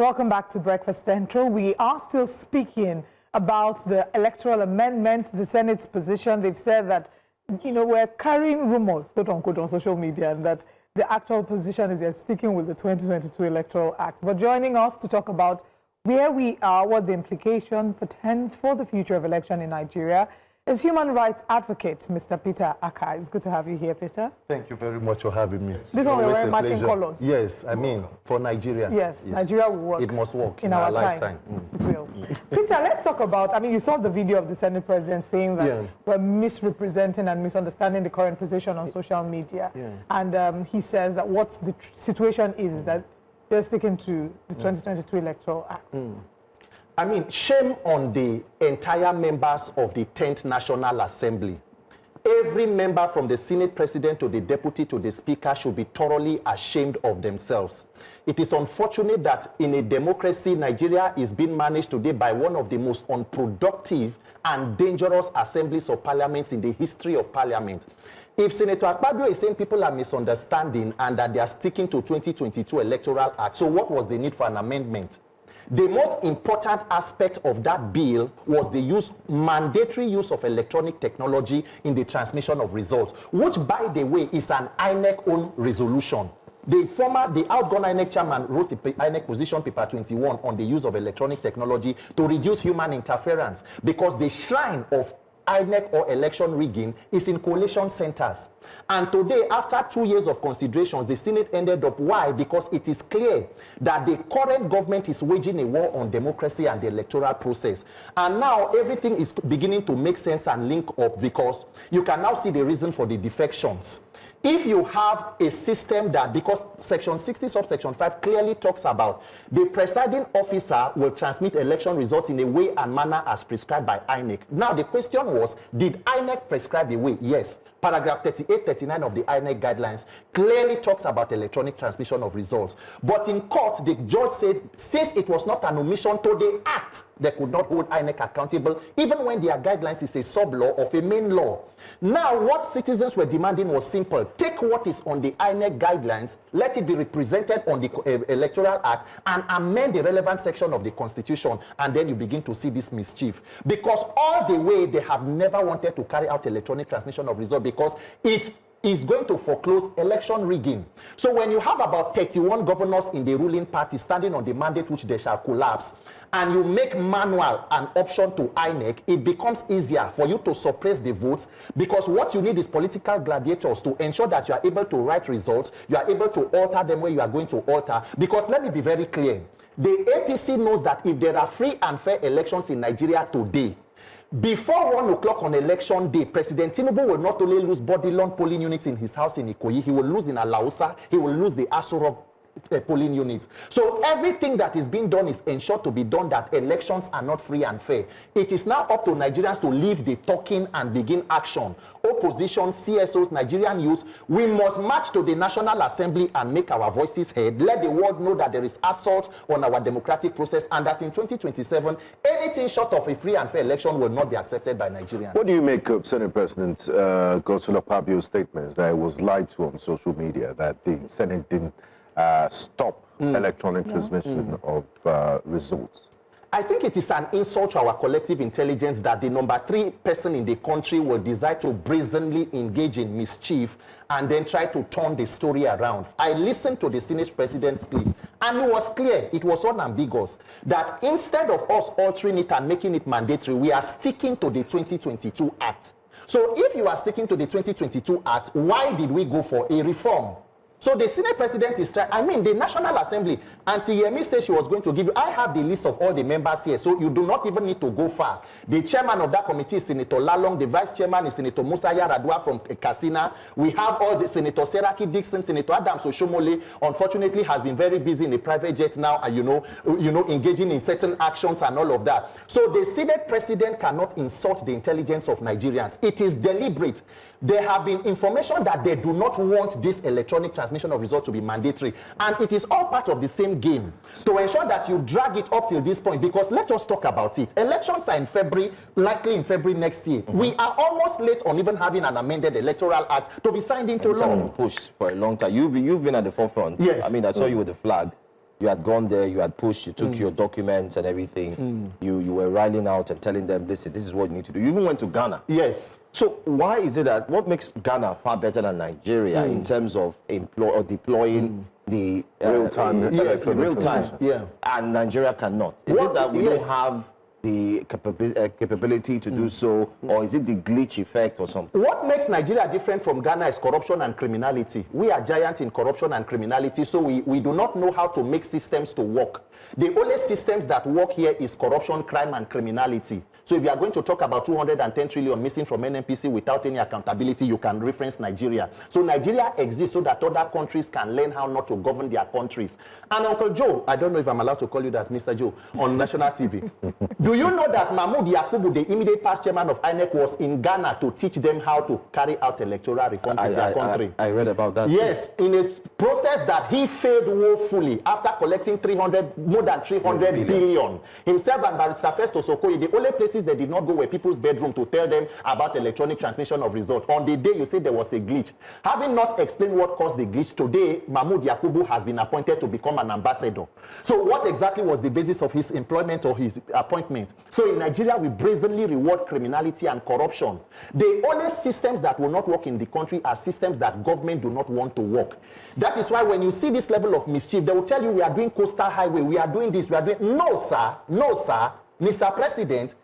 Welcome back to Breakfast Central. We are still speaking about the electoral amendment, the Senate's position. They've said that, we're carrying rumors, quote unquote, on social media, and that the actual position is they're sticking with the 2022 Electoral Act. But joining us to talk about where we are, what the implication portends for the future of election in Nigeria, is human rights advocate, Mr. Peter Akah. It's good to have you here, Peter. Thank you very much for having me. This one we're wearing matching colors. Yes, I mean, for Nigeria. Yes, Nigeria will work. It must work in our lifetime. It will. Peter, let's talk about, you saw the video of the Senate President saying that we're misrepresenting and misunderstanding the current position on social media. And he says that what the situation is that they're sticking to the 2022 Electoral Act. I mean, shame on the entire members of the 10th National Assembly. Every member from the Senate President to the Deputy to the Speaker should be thoroughly ashamed of themselves. It is unfortunate that in a democracy, Nigeria is being managed today by one of the most unproductive and dangerous assemblies of parliaments in the history of parliament. If Senator Akpabio is saying people are misunderstanding and that they are sticking to 2022 Electoral Act, so what was the need for an amendment? The most important aspect of that bill was the mandatory use of electronic technology in the transmission of results, which, by the way, is an INEC-owned resolution. The outgone INEC chairman wrote INEC position paper 21 on the use of electronic technology to reduce human interference, because the shrine of INEC or election rigging is in coalition centers. And today, after 2 years of considerations, the Senate ended up. Why? Because it is clear that the current government is waging a war on democracy and the electoral process. And now everything is beginning to make sense and link up, because you can now see the reason for the defections. If you have a system that, because Section 60 subsection 5 clearly talks about the presiding officer will transmit election results in a way and manner as prescribed by INEC. Now the question was, did INEC prescribe a way? Yes. Paragraph 38, 39 of the INEC guidelines clearly talks about electronic transmission of results. But in court, the judge said, since it was not an omission to the act, they could not hold INEC accountable, even when their guidelines is a sub-law of a main law. Now, what citizens were demanding was simple. Take what is on the INEC guidelines, let it be represented on the Electoral Act, and amend the relevant section of the Constitution, and then you begin to see this mischief. Because all the way, they have never wanted to carry out electronic transmission of results, because it is going to foreclose election rigging. So when you have about 31 governors in the ruling party standing on the mandate which they shall collapse, and you make manual an option to INEC, it becomes easier for you to suppress the votes, because what you need is political gladiators to ensure that you are able to write results, you are able to alter them where you are going to alter. Because let me be very clear, the APC knows that if there are free and fair elections in Nigeria today, before 1 o'clock on election day, President Tinubu will not only lose Bodilon polling units in his house in Ikoyi, he will lose in Alausa, he will lose the Aso polling units. So everything that is being done is ensured to be done that elections are not free and fair. It is now up to Nigerians to leave the talking and begin action. Opposition, CSOs, Nigerian youth, we must march to the National Assembly and make our voices heard. Let the world know that there is assault on our democratic process, and that in 2027, anything short of a free and fair election will not be accepted by Nigerians. What do you make of Senate President Godswill Akpabio's statements that it was lied to on social media, that the Senate didn't stop electronic transmission of results? I think it is an insult to our collective intelligence that the number 3 person in the country will decide to brazenly engage in mischief and then try to turn the story around. I listened to the Senate President's clip, and it was clear, it was unambiguous, that instead of us altering it and making it mandatory, we are sticking to the 2022 Act. So if you are sticking to the 2022 Act, why did we go for a reform? So the Senate President is trying, the National Assembly, Auntie Yemi said she was going to give you, I have the list of all the members here, so you do not even need to go far. The chairman of that committee is Senator Lalong, the vice chairman is Senator Musa Yaradua from Katsina. We have all the Senator Seraki Dixon, Senator Adams Oshomole, unfortunately has been very busy in a private jet now, and engaging in certain actions and all of that. So the Senate President cannot insult the intelligence of Nigerians. It is deliberate. There have been information that they do not want this electronic transmission of results to be mandatory. And it is all part of the same game to ensure that you drag it up till this point, because let us talk about it. Elections are in February, likely in February next year. We are almost late on even having an amended Electoral Act to be signed into law. Push for a long time. You've been at the forefront. Yes. I saw you with the flag. you had gone there, you had pushed, you took your documents and everything. You were riling out and telling them, listen, this is what you need to do. You even went to Ghana. Yes. So why is it that, what makes Ghana far better than Nigeria in terms of deploying the real-time real-time, and Nigeria cannot? Is it that we don't have the capability to do so, or is it the glitch effect or something? What makes Nigeria different from Ghana is corruption and criminality. We are giants in corruption and criminality, so we do not know how to make systems to work. The only systems that work here is corruption, crime, and criminality. So if you are going to talk about 210 trillion missing from NNPC without any accountability, you can reference Nigeria. So Nigeria exists so that other countries can learn how not to govern their countries. And Uncle Joe, I don't know if I'm allowed to call you that, Mr. Joe, on national TV. Do you know that Mahmoud Yakubu, the immediate past chairman of INEC, was in Ghana to teach them how to carry out electoral reforms in their country? I read about that. Yes, in a process that he failed woefully after collecting more than 300 billion. Himself and Barrister Festus Okoye, the only places they did not go were people's bedroom to tell them about electronic transmission of results. On the day you say there was a glitch. Having not explained what caused the glitch, today Mahmoud Yakubu has been appointed to become an ambassador. So what exactly was the basis of his employment or his appointment? So in Nigeria, we brazenly reward criminality and corruption. The only systems that will not work in the country are systems that government do not want to work. That is why when you see this level of mischief, they will tell you we are doing coastal highway, we are doing this, we are doing... No, sir. No, sir. Mr. President,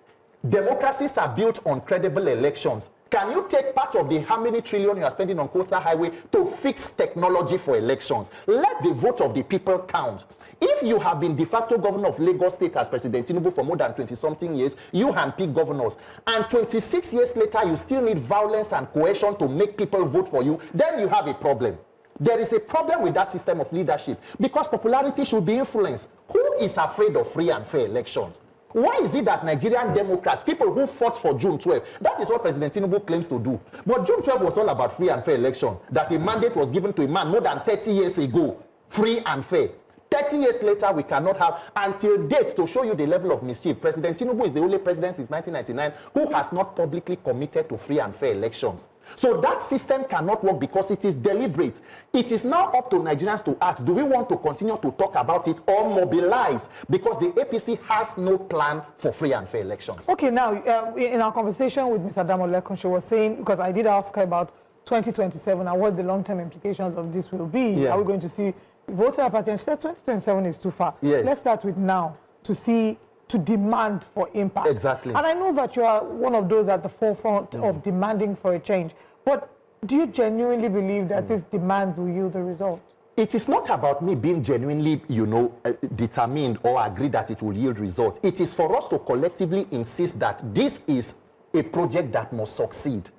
democracies are built on credible elections. Can you take part of the how many trillion you are spending on coastal highway to fix technology for elections? Let the vote of the people count. If you have been de facto governor of Lagos State as President Tinubu for more than 20-something years, you handpick governors, and 26 years later you still need violence and coercion to make people vote for you, then you have a problem. There is a problem with that system of leadership because popularity should be influenced. Who is afraid of free and fair elections? Why is it that Nigerian Democrats, people who fought for June 12, that is what President Tinubu claims to do. But June 12 was all about free and fair election, that a mandate was given to a man more than 30 years ago, free and fair. 30 years later, we cannot have, until date, to show you the level of mischief, President Tinubu is the only president since 1999 who has not publicly committed to free and fair elections. So that system cannot work because it is deliberate. It is now up to Nigerians to ask, do we want to continue to talk about it or mobilize? Because the APC has no plan for free and fair elections. Okay, now, in our conversation with Ms. Adamolekun, she was saying, because I did ask her about 2027 and what the long-term implications of this will be. Yeah. Are we going to see voter apathy? And she said 2027 is too far. Yes. Let's start with now to demand for impact. Exactly. And I know that you are one of those at the forefront of demanding for a change. But do you genuinely believe that these demands will yield a result? It is not about me being genuinely, determined or agree that it will yield result. It is for us to collectively insist that this is a project that must succeed.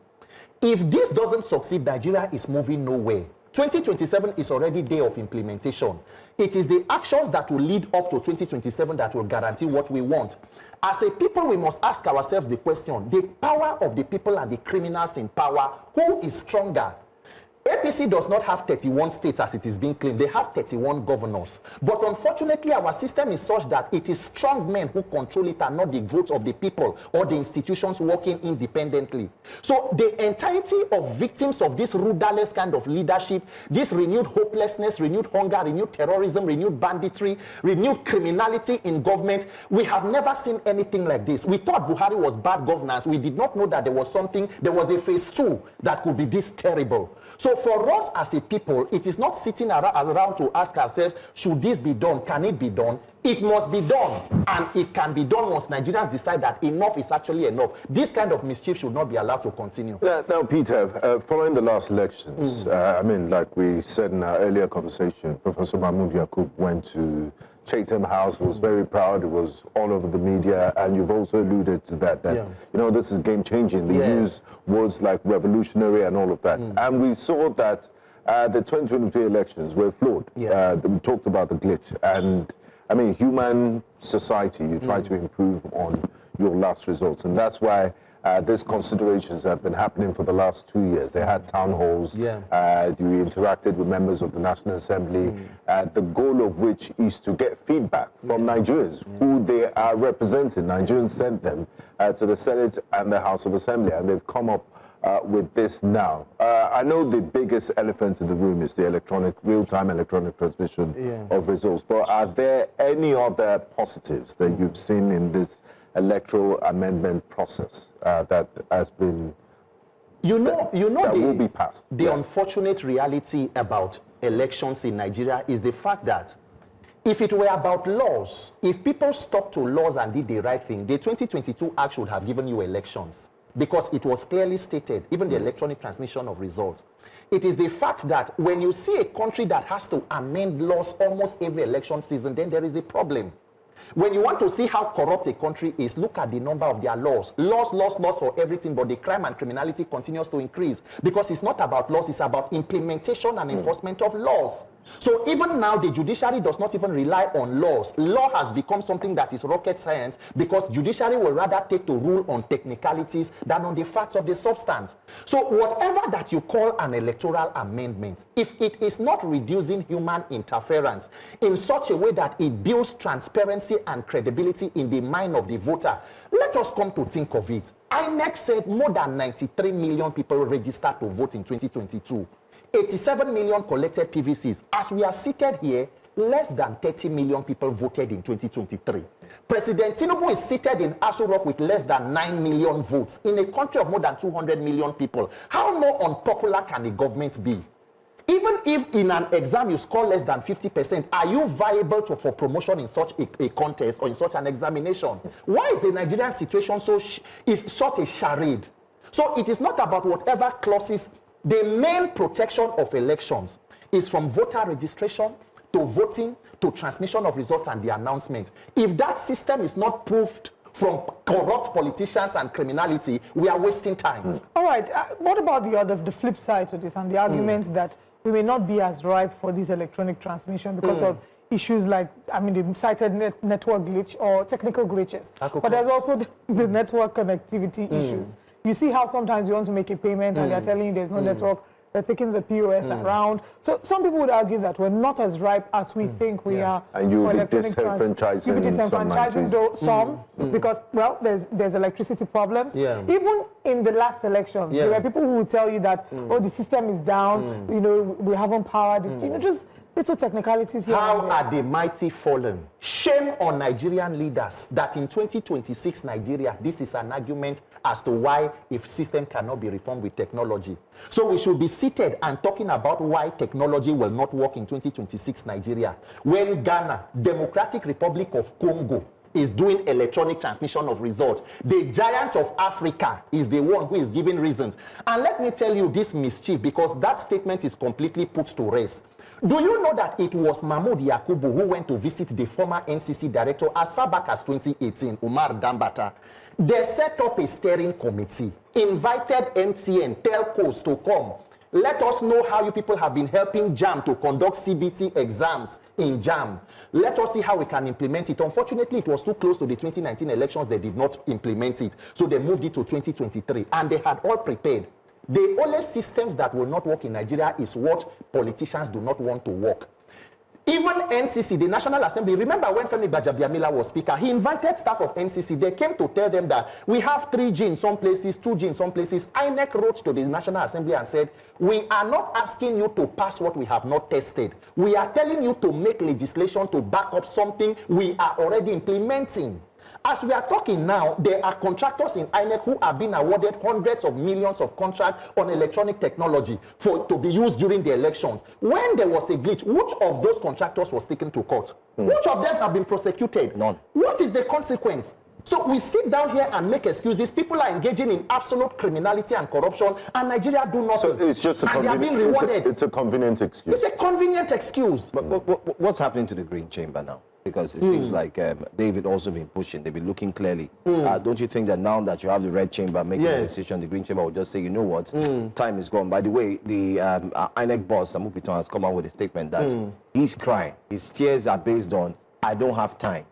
If this doesn't succeed, Nigeria is moving nowhere. 2027 is already day of implementation. It is the actions that will lead up to 2027 that will guarantee what we want. As a people, we must ask ourselves the question, the power of the people and the criminals in power, who is stronger? APC does not have 31 states as it is being claimed. They have 31 governors. But unfortunately, our system is such that it is strong men who control it and not the vote of the people or the institutions working independently. So the entirety of victims of this rudderless kind of leadership, this renewed hopelessness, renewed hunger, renewed terrorism, renewed banditry, renewed criminality in government, we have never seen anything like this. We thought Buhari was bad governance. We did not know that there was a phase 2 that could be this terrible. So for us as a people, it is not sitting around to ask ourselves, should this be done? Can it be done? It must be done. And it can be done once Nigerians decide that enough is actually enough. This kind of mischief should not be allowed to continue. Now, Peter, following the last elections, like we said in our earlier conversation, Professor Mahmoud Yakub went to Chatham House, was very proud, it was all over the media, and you've also alluded to that this is game-changing. They use words like revolutionary and all of that. And we saw that the 2023 elections were flawed. We talked about the glitch. And, I mean, human society, you try to improve on your last results. And that's why these considerations have been happening for the last 2 years. They had town halls. You interacted with members of the National Assembly. The goal of which is to get feedback from Nigerians who they are representing. Nigerians sent them to the Senate and the House of Assembly, and they've come up with this now? I know the biggest elephant in the room is the real-time electronic transmission of results, but are there any other positives that you've seen in this electoral amendment process that has been that will be passed? The unfortunate reality about elections in Nigeria is the fact that if it were about laws, if people stuck to laws and did the right thing, the 2022 Act should have given you elections, because it was clearly stated, even the electronic transmission of results. It is the fact that when you see a country that has to amend laws almost every election season, then there is a problem. When you want to see how corrupt a country is, look at the number of their laws. Laws for everything, but the crime and criminality continues to increase, because it's not about laws, it's about implementation and enforcement of laws. So even now, the judiciary does not even rely on laws. Law has become something that is rocket science, because judiciary will rather take to rule on technicalities than on the facts of the substance. So whatever that you call an electoral amendment, if it is not reducing human interference in such a way that it builds transparency and credibility in the mind of the voter, let us come to think of it. INEC said more than 93 million people registered to vote in 2022. 87 million collected PVCs. As we are seated here, less than 30 million people voted in 2023. President Tinubu is seated in Aso Rock with less than 9 million votes in a country of more than 200 million people. How more unpopular can a government be? Even if in an exam you score less than 50%, are you viable for promotion in such a contest or in such an examination? Why is the Nigerian situation is such a charade? So it is not about whatever clauses. The main protection of elections is from voter registration to voting to transmission of results and the announcement. If that system is not proved from corrupt politicians and criminality, we are wasting time. All right. What about the flip side to this and the arguments that we may not be as ripe for this electronic transmission because of issues like, I mean, they cited network glitch or technical glitches. But there's also the network connectivity issues. You see how sometimes you want to make a payment and they're telling you there's no network, they're taking the POS around. So some people would argue that we're not as ripe as we think we are. And you'll be disenfranchising some because, well, there's electricity problems. Even in the last elections, there were people who would tell you that, oh, the system is down, you know, we haven't powered it, you know, just little technicalities here. How are the mighty fallen? Shame on Nigerian leaders that in 2026 Nigeria, this is an argument as to why a system cannot be reformed with technology. So we should be seated and talking about why technology will not work in 2026 Nigeria. When Ghana, Democratic Republic of Congo, is doing electronic transmission of results. The giant of Africa is the one who is giving reasons. And let me tell you this, Mischief, because that statement is completely put to rest. Do you know that it was Mahmoud Yakubu who went to visit the former NCC director as far back as 2018, Umar Dambata? They set up a steering committee, invited MTN, telcos to come. Let us know how you people have been helping JAM to conduct CBT exams in JAM. Let us see how we can implement it. Unfortunately, it was too close to the 2019 elections. They did not implement it. So they moved it to 2023. And they had all prepared. The only systems that will not work in Nigeria is what politicians do not want to work. Even NCC, the National Assembly, remember when Femi Gbajabiamila was speaker, he invited staff of NCC. They came to tell them that we have 3G in some places, 2G in some places. INEC wrote to the National Assembly and said, we are not asking you to pass what we have not tested. We are telling you to make legislation to back up something we are already implementing. As we are talking now, there are contractors in INEC who have been awarded hundreds of millions of contracts on electronic technology to be used during the elections. When there was a glitch, which of those contractors was taken to court? Which of them have been prosecuted? None. What is the consequence? So we sit down here and make excuses. People are engaging in absolute criminality and corruption, and Nigeria do nothing. So it's just and they are being rewarded. It's a convenient excuse. It's a convenient excuse. But what's happening to the Green Chamber now? Because it seems like they've also been pushing. They've been looking clearly. Don't you think that now that you have the Red Chamber making a decision, the Green Chamber will just say, you know what, time is gone. By the way, the INEC boss, Samu Piton, has come out with a statement that he's crying. His tears are based on, I don't have time.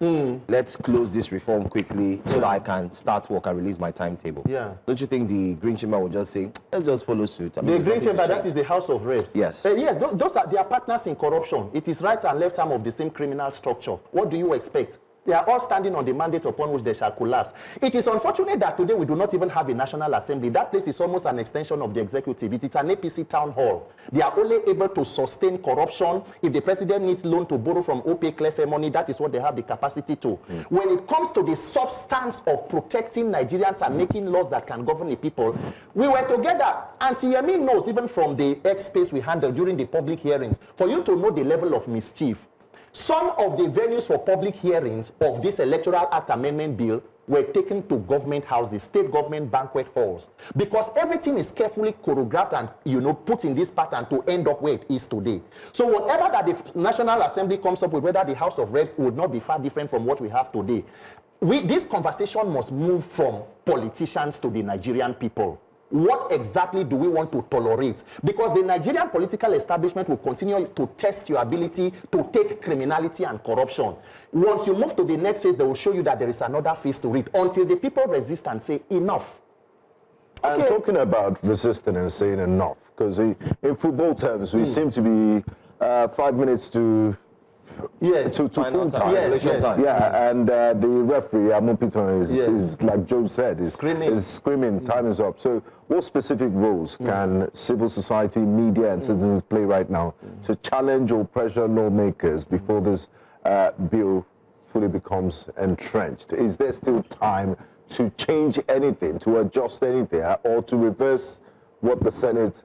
Let's close this reform quickly so that I can start work and release my timetable. Don't you think the Green Chamber will just say, let's just follow suit? I mean, the Green Chamber, that is the House of Reps. Yes. Yes, those are their partners in corruption. It is right and left arm of the same criminal structure. What do you expect? They are all standing on the mandate upon which they shall collapse. It is unfortunate that today we do not even have a National Assembly. That place is almost an extension of the executive. It is an APC town hall. They are only able to sustain corruption. If the president needs loan to borrow from OPE Clefe money, that is what they have the capacity to. When it comes to the substance of protecting Nigerians and making laws that can govern the people, we were together. Auntie Yemi knows, even from the X space we handled during the public hearings, for you to know the level of mischief. Some of the venues for public hearings of this Electoral Act Amendment Bill were taken to government houses, state government banquet halls, because everything is carefully choreographed and, put in this pattern to end up where it is today. So whatever that the National Assembly comes up with, whether the House of Reps, would not be far different from what we have today. This conversation must move from politicians to the Nigerian people. What exactly do we want to tolerate? Because the Nigerian political establishment will continue to test your ability to take criminality and corruption. Once you move to the next phase, they will show you that there is another phase to it until the people resist and say enough. Okay. And talking about resisting and saying enough, because in football terms, we seem to be 5 minutes to full time. Time. Yeah, and the referee, Amupiton, is like Joe said, is screaming, time is up. So what specific roles can civil society, media, and citizens play right now to challenge or pressure lawmakers before this bill fully becomes entrenched? Is there still time to change anything, to adjust anything, or to reverse what the Senate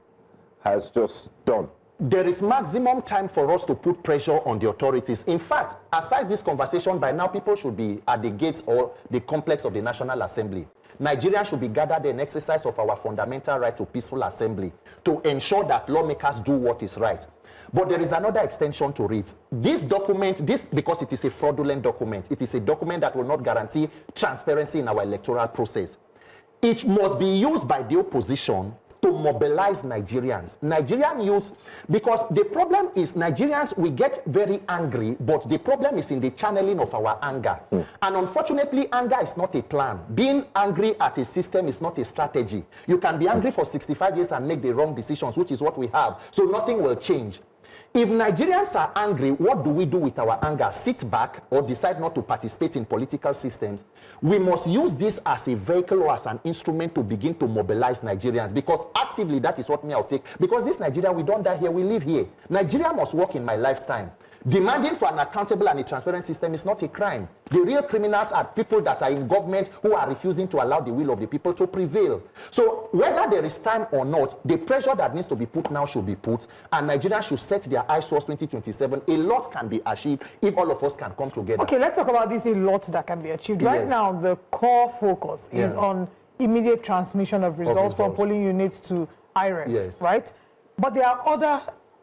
has just done? There is maximum time for us to put pressure on the authorities. In fact, aside this conversation, by now people should be at the gates or the complex of the National Assembly. Nigerians should be gathered in exercise of our fundamental right to peaceful assembly to ensure that lawmakers do what is right. But there is another extension to it. This document, because it is a fraudulent document, it is a document that will not guarantee transparency in our electoral process. It must be used by the opposition to mobilize Nigerians. Nigerian youths, because the problem is Nigerians, we get very angry, but the problem is in the channeling of our anger. And unfortunately, anger is not a plan. Being angry at a system is not a strategy. You can be angry for 65 years and make the wrong decisions, which is what we have. So nothing will change. If Nigerians are angry, what do we do with our anger? Sit back or decide not to participate in political systems? We must use this as a vehicle or as an instrument to begin to mobilize Nigerians, because actively that is what I'll take. Because this Nigeria, we don't die here, we live here. Nigeria must work in my lifetime. Demanding for an accountable and a transparent system is not a crime. The real criminals are people that are in government who are refusing to allow the will of the people to prevail. So whether there is time or not, the pressure that needs to be put now should be put, and Nigerians should set their eyes towards 2027. A lot can be achieved if all of us can come together. Okay, let's talk about this, a lot that can be achieved. Right now, the core focus is on immediate transmission of results from polling units to IReV, right? But there are other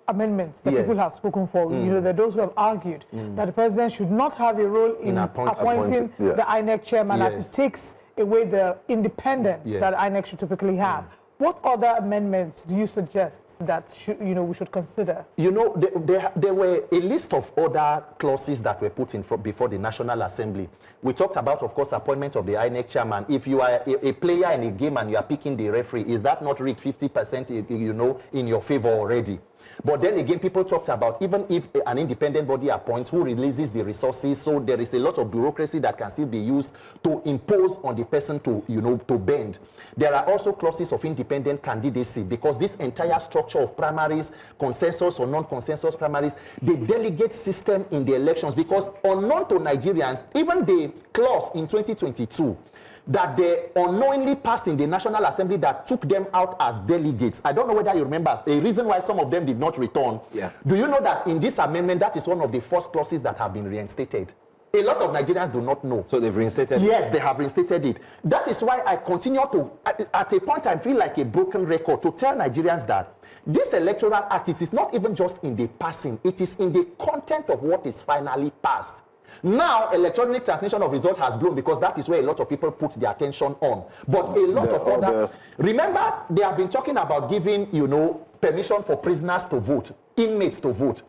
amendments that people have spoken for. There are those who have argued that the president should not have a role in appointing the INEC chairman, as it takes away the independence that INEC should typically have. What other amendments do you suggest that we should consider? There were a list of other clauses that were put in before the National Assembly. We talked about, of course, appointment of the INEC chairman. If you are a player in a game and you are picking the referee, is that not rigged 50%, in your favor already? But then again, people talked about even if an independent body appoints, who releases the resources, so there is a lot of bureaucracy that can still be used to impose on the person to, to bend. There are also clauses of independent candidacy, because this entire structure of primaries, consensus or non-consensus primaries, the delegate system in the elections, because unknown to Nigerians, even the clause in 2022, that they unknowingly passed in the National Assembly that took them out as delegates. I don't know whether you remember a reason why some of them did not return. Do you know that in this amendment, that is one of the first clauses that have been reinstated? A lot of Nigerians do not know. So they've reinstated it? Yes, they have reinstated it. That is why I continue to, at a point, I feel like a broken record to tell Nigerians that this Electoral Act is not even just in the passing, it is in the content of what is finally passed. Now, electronic transmission of results has blown, because that is where a lot of people put their attention on. But a lot of other... Remember, they have been talking about giving, permission for prisoners to vote, inmates to vote.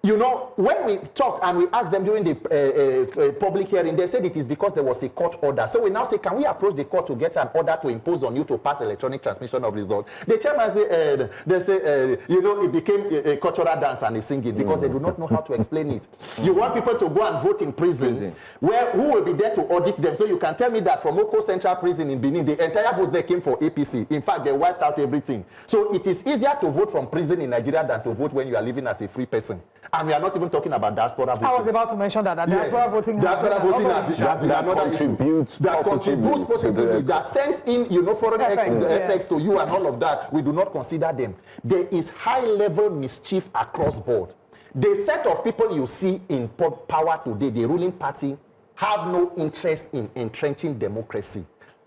You know, when we talked and we asked them during the public hearing, they said it is because there was a court order. So we now say, can we approach the court to get an order to impose on you to pass electronic transmission of results? The chairman say, they say, you know, it became a cultural dance and a singing because they do not know how to explain it. You want people to go and vote in prison, where who will be there to audit them? So you can tell me that from Oko Central Prison in Benin, the entire votes there came for APC. In fact, they wiped out everything. So it is easier to vote from prison in Nigeria than to vote when you are living as a free person. And we are not even talking about diaspora voting. I was about to mention that. Diaspora voting contributes positively, that sends in, you know, foreign effects to you and all of that. We do not consider them. There is high-level mischief across board. The set of people you see in power today, the ruling party, have no interest in entrenching democracy.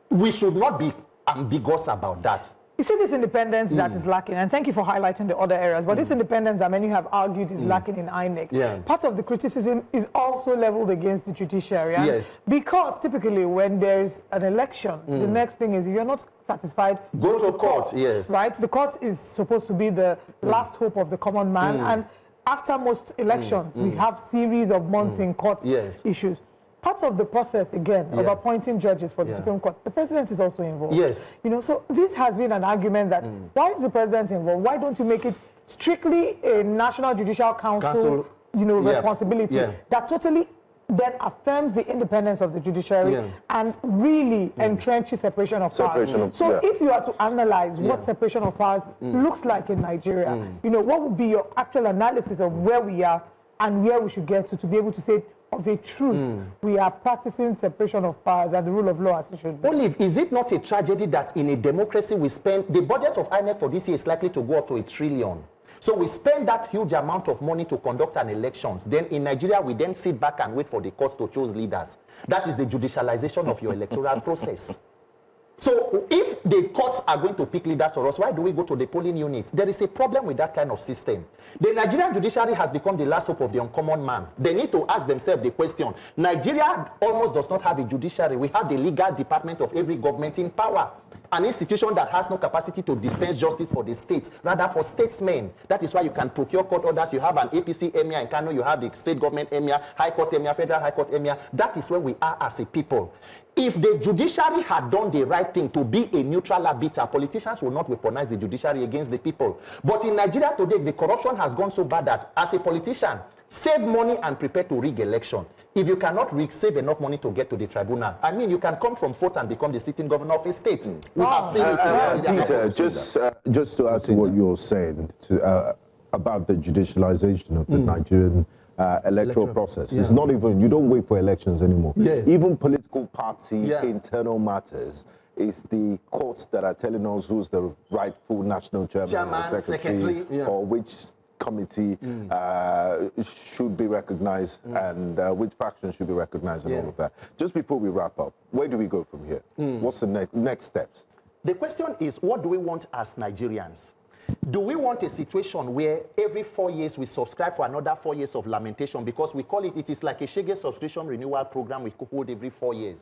We should not be ambiguous about that. You see this independence that is lacking, and thank you for highlighting the other areas, but this independence that many have argued is lacking in INEC. Yeah. Part of the criticism is also leveled against the judiciary. Yes. Because typically when there's an election, the next thing is if you're not satisfied, go to court. Yes. Right? The court is supposed to be the last hope of the common man, and after most elections, we have series of months in court issues. Part of the process, again, of appointing judges for the Supreme Court, the president is also involved. Yes. You know, so this has been an argument that why is the president involved? Why don't you make it strictly a National Judicial Council you know, responsibility that totally then affirms the independence of the judiciary and really entrenches separation of powers. So if you are to analyze what separation of powers looks like in Nigeria, you know, what would be your actual analysis of where we are and where we should get to be able to say, of a truth, we are practicing separation of powers and the rule of law as it should be. Olive, is it not a tragedy that in a democracy we spend, the budget of INEC for this year is likely to go up to $1 trillion. So we spend that huge amount of money to conduct an elections. Then in Nigeria, we then sit back and wait for the courts to choose leaders. That is the judicialization of your electoral process. So if the courts are going to pick leaders for us, why do we go to the polling units? There is a problem with that kind of system. The Nigerian judiciary has become the last hope of the uncommon man. They need to ask themselves the question. Nigeria almost does not have a judiciary. We have the legal department of every government in power. An institution that has no capacity to dispense justice for the states, rather for statesmen. That is why you can procure court orders. You have an APC emir in Kano, you have the state government emir, high court emir, federal high court emir. That is where we are as a people. If the judiciary had done the right thing to be a neutral arbiter, politicians will not weaponize the judiciary against the people. But in Nigeria today, the corruption has gone so bad that as a politician, save money and prepare to rig election. If you cannot save enough money to get to the tribunal, I mean, you can come from Fort and become the sitting governor of a state. We have seen it. Peter, just to add to what you're saying about the judicialization of the Nigerian electoral process. It's not even, you don't wait for elections anymore. Even political party internal matters. It's the courts that are telling us who's the rightful national chairman or secretary. Or which committee should be recognized and which faction should be recognized and all of that. Just before we wrap up, where do we go from here? What's the next steps? The question is, what do we want as Nigerians? Do we want a situation where every 4 years we subscribe for another 4 years of lamentation, because we call it, it is like a Shege subscription renewal program we hold every 4 years.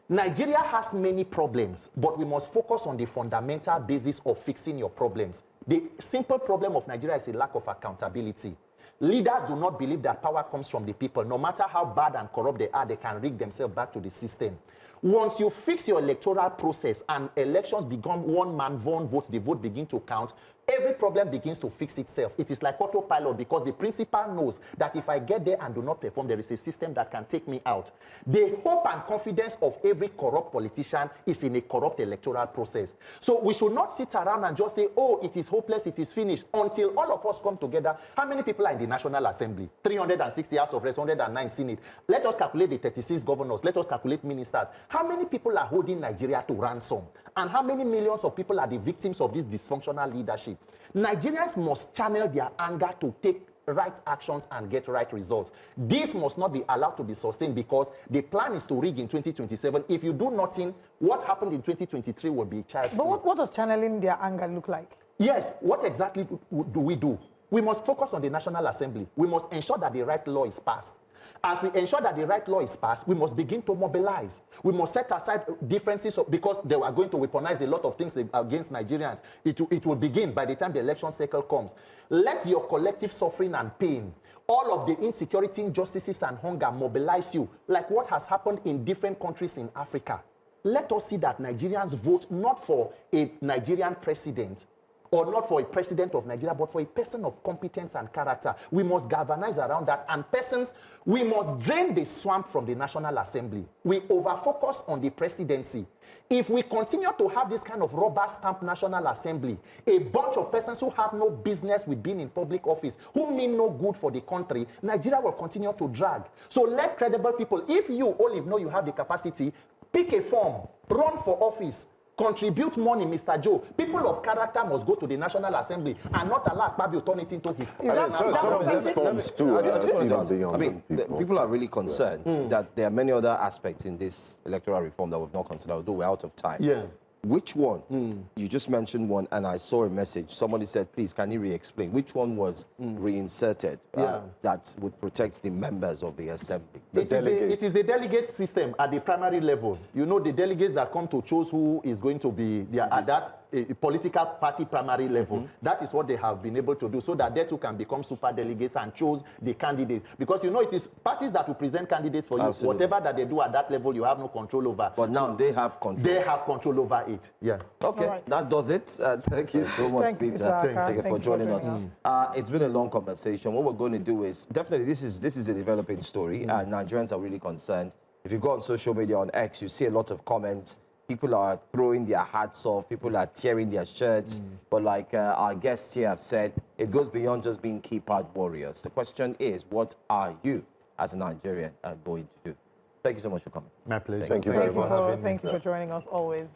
Nigeria has many problems, but we must focus on the fundamental basis of fixing your problems. The simple problem of Nigeria is a lack of accountability. Leaders do not believe that power comes from the people. No matter how bad and corrupt they are, they can rig themselves back to the system. Once you fix your electoral process and elections become one man, one vote, the vote begin to count, every problem begins to fix itself. It is like autopilot, because the principal knows that if I get there and do not perform, there is a system that can take me out. The hope and confidence of every corrupt politician is in a corrupt electoral process. So we should not sit around and just say, oh, it is hopeless, it is finished, until all of us come together. How many people are in the National Assembly? 360 House of Reps, 109 Senate. Let us calculate the 36 governors. Let us calculate ministers. How many people are holding Nigeria to ransom? And how many millions of people are the victims of this dysfunctional leadership? Nigerians must channel their anger to take right actions and get right results. This must not be allowed to be sustained, because the plan is to rig in 2027. If you do nothing, what happened in 2023 will be child's play. But what does channeling their anger look like? Yes, what exactly do we do? We must focus on the National Assembly. We must ensure that the right law is passed. As we ensure that the right law is passed, we must begin to mobilize. We must set aside differences, because they are going to weaponize a lot of things against Nigerians. It will begin by the time the election cycle comes. Let your collective suffering and pain all of the insecurity, injustices, and hunger mobilize you, like what has happened in different countries in Africa. Let us see that Nigerians vote not for a Nigerian president, or not for a president of Nigeria, but for a person of competence and character. We must galvanize around that. And persons, we must drain the swamp from the National Assembly. We over-focus on the presidency. If we continue to have this kind of rubber stamp National Assembly, a bunch of persons who have no business with being in public office, who mean no good for the country, Nigeria will continue to drag. So let credible people, if you, Olive, know you have the capacity, pick a form, run for office, contribute money, Mr. Joe. People of character must go to the National Assembly and not allow Akpabio turn it into his... Some of these forms too, I just wanted to ask, beyond I mean, people are really concerned that there are many other aspects in this electoral reform that we've not considered, although we're out of time. Yeah. Which one? You just mentioned one, and I saw a message. Somebody said, please, can you re-explain? Which one was reinserted that would protect the members of the assembly? It is the delegate system at the primary level. You know, the delegates that come to choose who is going to be there at that political party primary level. That is what they have been able to do, so that they too can become super delegates and choose the candidates. Because, you know, it is parties that will present candidates for you. Absolutely. Whatever that they do at that level, you have no control over. But now they have control. They have control over it. Yeah. Okay, right. that does it. Thank you so much, Thank you, Peter. Peter Akah. Thank you for joining us. us. It's been a long conversation. What we're going to do is, definitely, this is a developing story, and Nigerians are really concerned. If you go on social media, on X, you see a lot of comments. People are throwing their hats off. People are tearing their shirts. But like our guests here have said, it goes beyond just being keypad warriors. The question is, what are you as a Nigerian going to do? Thank you so much for coming. My pleasure. Thank you very much. Thank you for joining us always.